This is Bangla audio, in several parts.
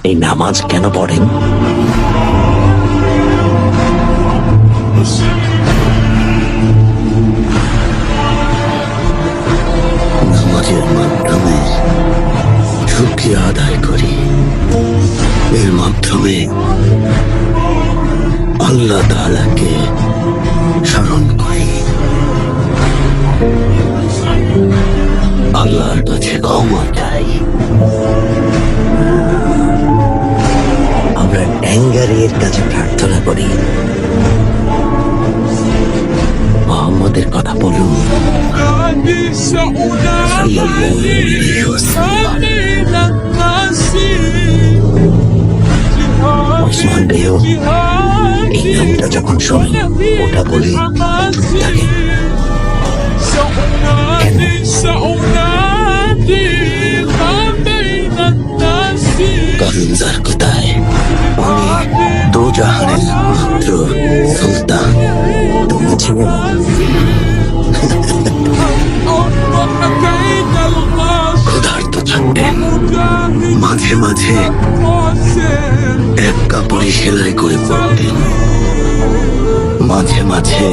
এই নামাজ কেন পড়েন? নামাজের মাধ্যমে শুকরিয়া আদায় করি। এর মাধ্যমে আল্লাহ তাআলাকে স্মরণ করি, আল্লাহর কাছে ক্ষমা চাই। আমরা ট্যাঙ্গারির কাছে প্রার্থনা করি, মোহাম্মদের কথা বলুন। ওসমান ভাইও এই নামটা যখন শোনেন ওটা বলে থাকে কেন? কারণ যার কোথায় উনি দো জাহানের মাত্র সুলতান, তুমি ছিল ক্ষুধার্ত থাকতেন, মাঝে মাঝে এক কাপড়ে সেলাই করে পড়তেন, মাঝে মাঝে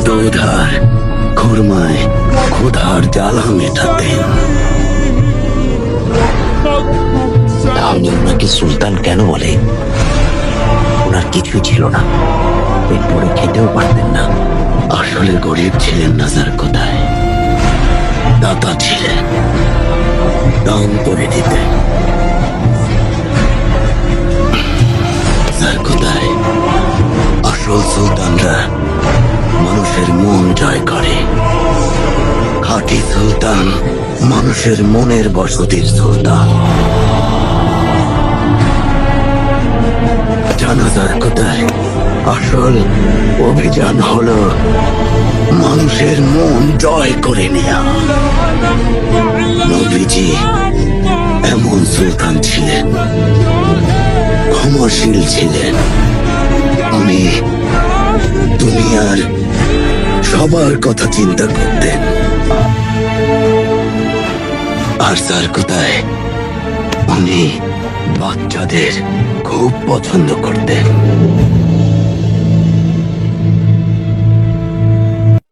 দুধ আর খুরমায় ক্ষুধার জ্বালা মেটাতেন। তাহলে ওনাকে সুলতান কেন বলে? ওনার কিছুই ছিল না, পেট ভরে খেতেও পারতেন না। আসলে গরিব ছিলেন না যার কোথায়, দাতা ছিলেন, দান করে দিতেন। যার কোথায় আসল সুলতানরা মানুষের মন জয় করে। খাঁটি সুলতান মানুষের মনের বসতির সুলতান। জানাজার কোথায় আসল অভিযান হলো মানুষের মন জয় করে নেয়া। নবীজি এমন সুলতান ছিলেন, ক্ষমাশীল ছিলেন। উনি দুনিয়ার সবার কথা চিন্তা করতেন। আর তার কোথায় উনি বাচ্চাদের খুব পছন্দ করতেন।